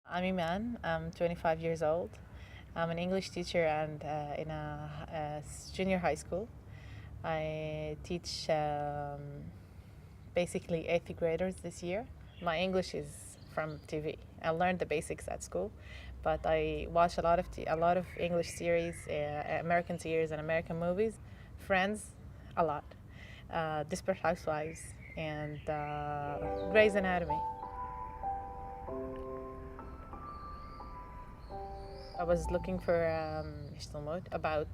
I'm Iman. I'm 25 years old. I'm an English teacher and in a junior high school. I teach basically eighth graders this year. My English is from TV. I learned the basics at school, but I watch a lot of English series, American series, and American movies. Friends, a lot. Desperate Housewives and Grey's Anatomy. I was looking for about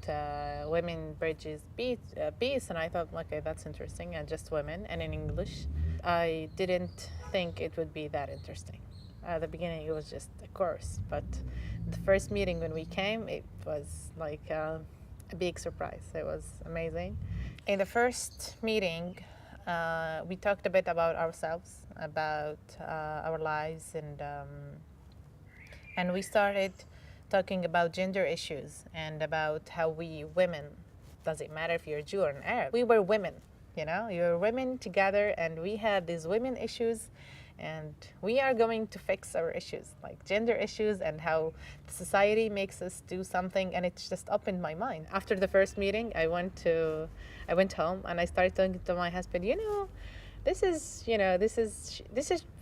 women bridges peace, and I thought, okay, that's interesting, and just women and in English. I didn't think it would be that interesting. At the beginning, it was just a course, but the first meeting when we came, it was like a big surprise. It was amazing. In the first meeting, we talked a bit about ourselves, about our lives, and we started talking about gender issues and about how we women, does it matter if you're Jew or an Arab? We were women, you're women together, and we had these women issues, and we are going to fix our issues, like gender issues, and how the society makes us do something. And it just opened my mind. After the first meeting, I went home and I started talking to my husband. This is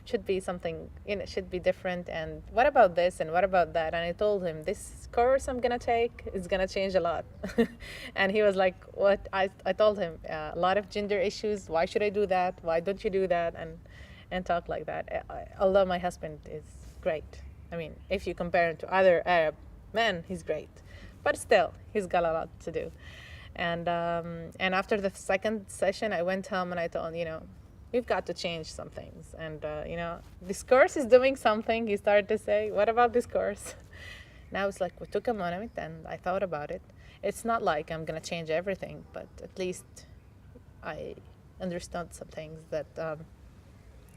should be something, should be different, and what about this and what about that? And I told him, this course I'm gonna take is gonna change a lot. And he was like, what? I told him a lot of gender issues. Why should I do that? Why don't you do that? And talk like that. Although my husband is great, I mean, if you compare him to other Arab men, he's great, but still he's got a lot to do. And after the second session, I went home and I told him, we've got to change some things. And, this course is doing something. He started to say, what about this course? Now it's like we took a moment and I thought about it. It's not like I'm going to change everything, but at least I understood some things that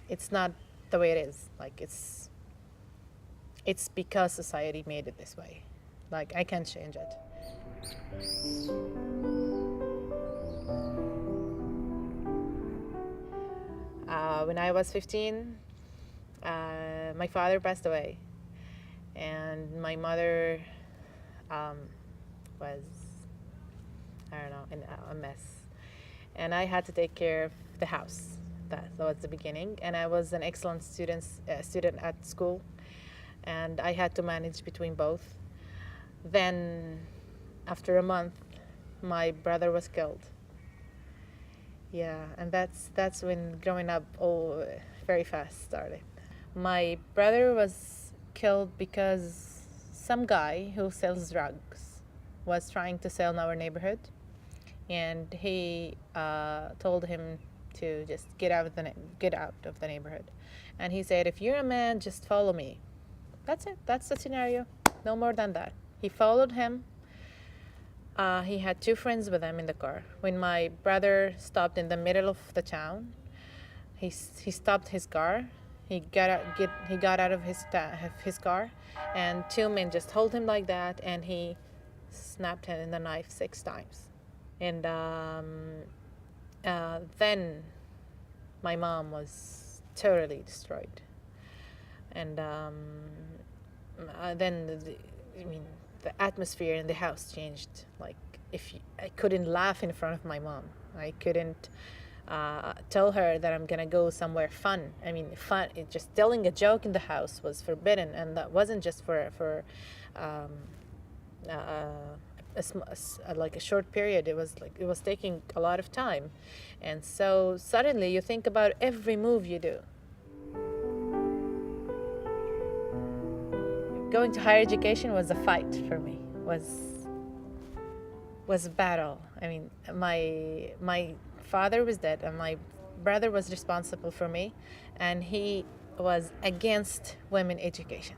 it's not the way it is. Like it's because society made it this way. Like I can't change it. When I was 15, my father passed away, and my mother was, I don't know, in a mess. And I had to take care of the house. That was the beginning. And I was an excellent student at school, and I had to manage between both. Then, after a month, my brother was killed. Yeah, and that's when growing up very fast started. My brother was killed because some guy who sells drugs was trying to sell in our neighborhood, and he told him to just get out of the neighborhood. And he said, if you're a man, just follow me. That's it. That's the scenario. No more than that. He followed him. He had two friends with him in the car. When my brother stopped in the middle of the town, he stopped his car. He got out of his car, and two men just hold him like that, and he snapped him in the knife 6 times. And then my mom was totally destroyed. And then the atmosphere in the house changed. Like, I couldn't laugh in front of my mom. I couldn't tell her that I'm gonna go somewhere fun. I mean, fun. Just telling a joke in the house was forbidden, and that wasn't just for like a short period. It was taking a lot of time, and so suddenly you think about every move you do. Going to higher education was a fight for me. Was a battle. I mean, my father was dead, and my brother was responsible for me, and he was against women education.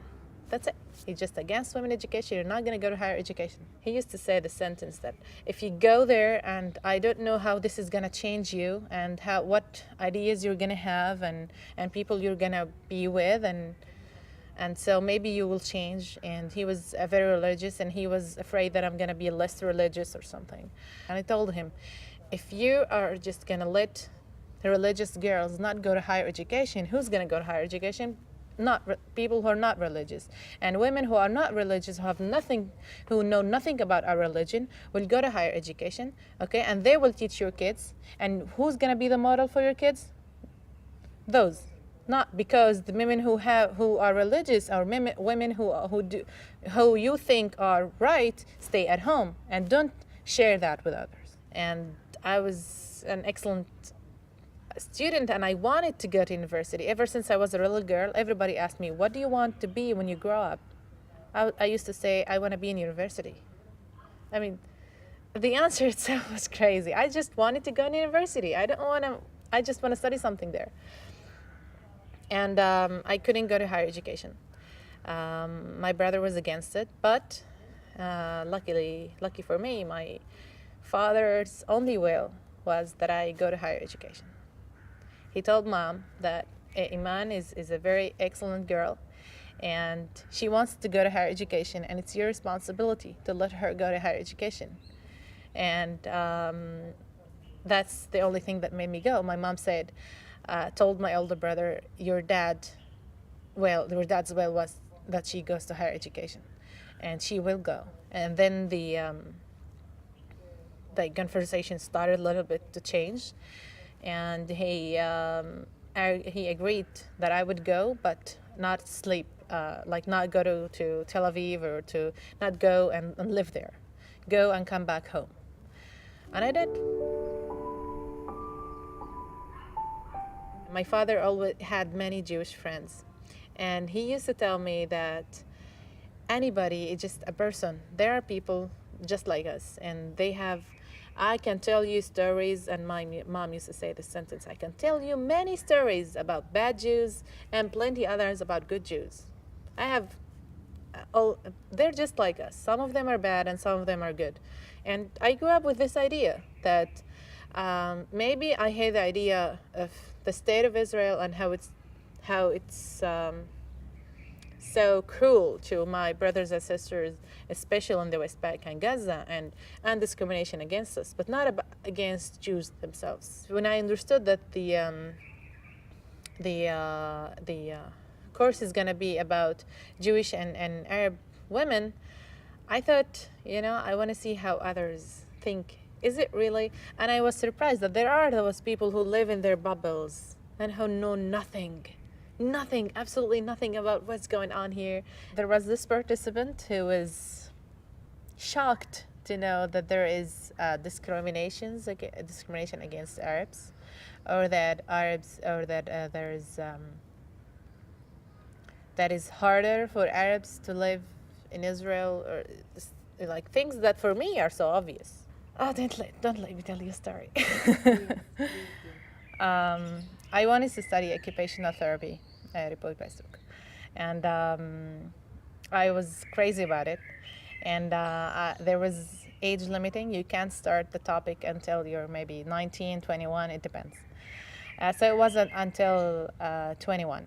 That's it. He's just against women education. You're not going to go to higher education. He used to say the sentence that if you go there, and I don't know how this is going to change you, and what ideas you're going to have, and people you're going to be with, and so maybe you will change. And he was very religious, and he was afraid that I'm going to be less religious or something. And I told him, if you are just going to let the religious girls not go to higher education, who's going to go to higher education? people who are not religious, and women who are not religious, who know nothing about our religion, will go to higher education, okay, and they will teach your kids. And who's gonna be the model for your kids? Those. Not because the women who are religious, or women who you think are right, stay at home and don't share that with others. And I was an excellent student, and I wanted to go to university. Ever since I was a little girl, everybody asked me, what do you want to be when you grow up? I used to say, I want to be in university. I mean, the answer itself was crazy. I just wanted to go to university. I just want to study something there. And I couldn't go to higher education. My brother was against it, but lucky for me, my father's only will was that I go to higher education. He told mom that Iman is a very excellent girl, and she wants to go to higher education, and it's your responsibility to let her go to higher education. And that's the only thing that made me go. My mom told my older brother, your dad's will was that she goes to higher education, and she will go. And then the conversation started a little bit to change, and he agreed that I would go, but not sleep, not go to Tel Aviv, or to not go and live there, go and come back home. And I did. My father always had many Jewish friends, and he used to tell me that anybody is just a person. There are people just like us, and I can tell you stories, and my mom used to say this sentence, I can tell you many stories about bad Jews and plenty others about good Jews. They're just like us. Some of them are bad and some of them are good. And I grew up with this idea that maybe I hate the idea of the state of Israel and how it's so cruel to my brothers and sisters, especially in the West Bank and Gaza, and discrimination against us, but not against Jews themselves. When I understood that the course is going to be about Jewish and Arab women, I thought, I want to see how others think. Is it really? And I was surprised that there are those people who live in their bubbles and who know nothing, absolutely nothing about what's going on here. There was this participant who was shocked to know that there is discrimination against Arabs, or that that is harder for Arabs to live in Israel, or like things that for me are so obvious. Oh, don't let me tell you a story. I wanted to study occupational therapy at Republic Paisuk, and I was crazy about it. And there was age limiting. You can't start the topic until you're maybe 19, 21, it depends. So it wasn't until 21.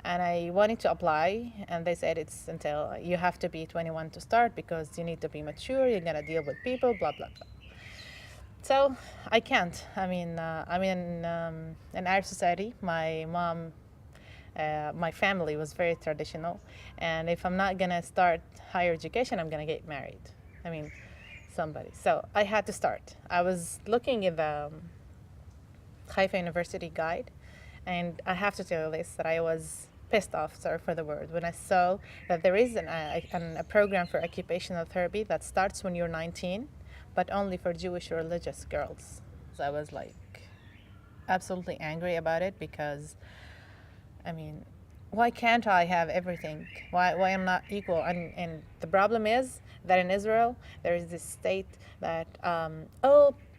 And I wanted to apply, and they said it's until you have to be 21 to start because you need to be mature, you're gonna deal with people, blah, blah, blah. So I can't. I'm in an Arab society. My mom, my family was very traditional, and if I'm not gonna start higher education, I'm gonna get married. Somebody. So I had to start. I was looking at the Haifa University guide, and I have to tell you this, that I was pissed off, sorry for the word, when I saw that there is a program for occupational therapy that starts when you're 19, but only for Jewish religious girls. So I was absolutely angry about it, because why can't I have everything? Why am not equal? And the problem is that in Israel there is this state that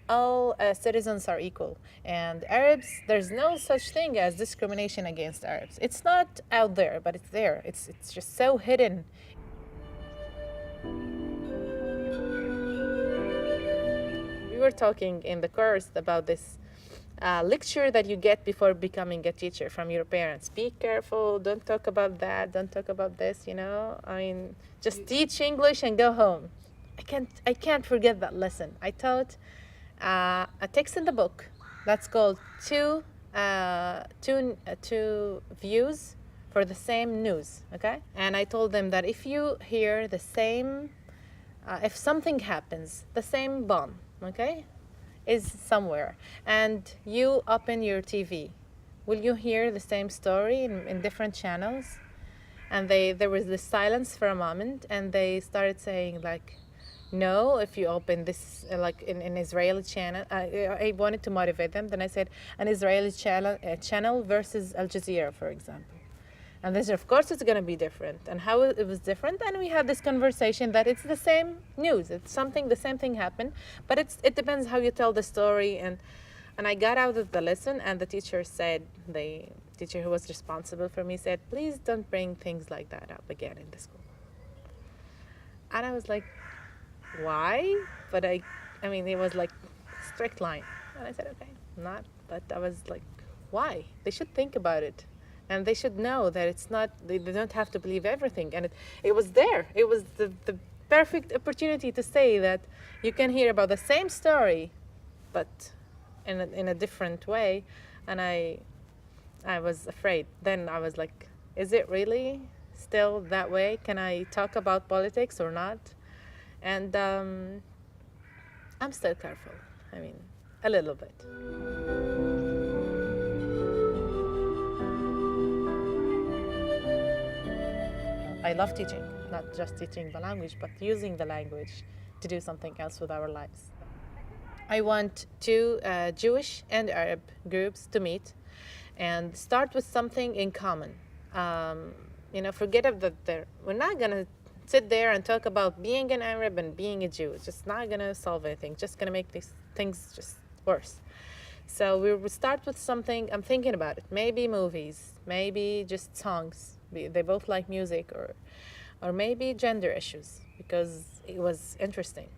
all citizens are equal, and Arabs, there's no such thing as discrimination against Arabs. It's not out there, but it's there. It's just so hidden. We were talking in the course about this lecture that you get before becoming a teacher from your parents. Be careful, don't talk about that, don't talk about this, just teach English and go home. I can't forget that lesson. I taught a text in the book that's called two views for the same news, okay? And I told them that if you hear the same, if something happens, the same bomb, okay, is somewhere, and you open your TV, will you hear the same story in different channels? And there was this silence for a moment, and they started saying like, no, if you open this like in an Israeli channel, I wanted to motivate them. Then I said an Israeli channel versus Al Jazeera, for example. And they said, of course it's going to be different. And how it was different? And we had this conversation that it's the same news. It's something, the same thing happened, but it depends how you tell the story. And I got out of the lesson, and the teacher said, the teacher who was responsible for me said, please don't bring things like that up again in the school. And I was like, why? But I mean, it was like strict line. And I said, okay, not. But I was like, why? They should think about it. And they should know that it's not, they don't have to believe everything. And it was there. It was the perfect opportunity to say that you can hear about the same story, but in a different way. And I was afraid. Then I was like, is it really still that way? Can I talk about politics or not? And I'm still careful. I mean, a little bit. I love teaching, not just teaching the language, but using the language to do something else with our lives. I want two Jewish and Arab groups to meet and start with something in common. Forget that we're not going to sit there and talk about being an Arab and being a Jew. It's just not going to solve anything, just going to make these things just worse. So we will start with something, I'm thinking about it, maybe movies, maybe just songs. They both like music, or maybe gender issues, because it was interesting.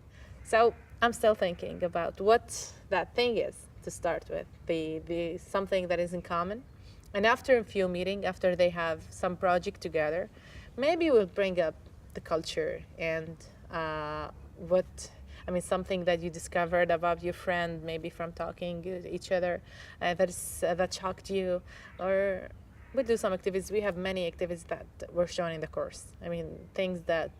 So I'm still thinking about what that thing is to start with, the something that is in common. And after a few meetings, after they have some project together, maybe we'll bring up the culture and something that you discovered about your friend, maybe from talking to each other, that shocked you, or we do some activities. We have many activities that were shown in the course. I mean, things that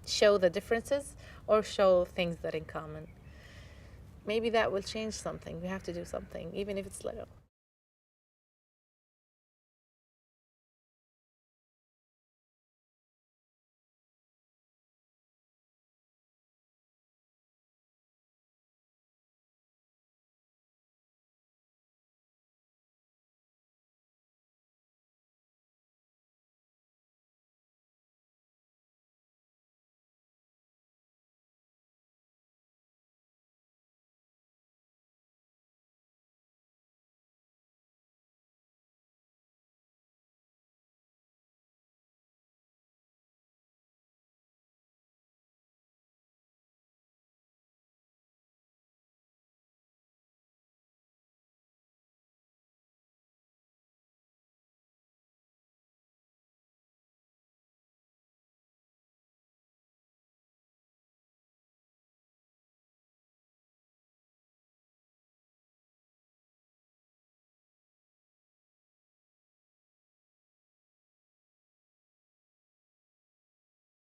show the differences or show things that in common. Maybe that will change something. We have to do something, even if it's little.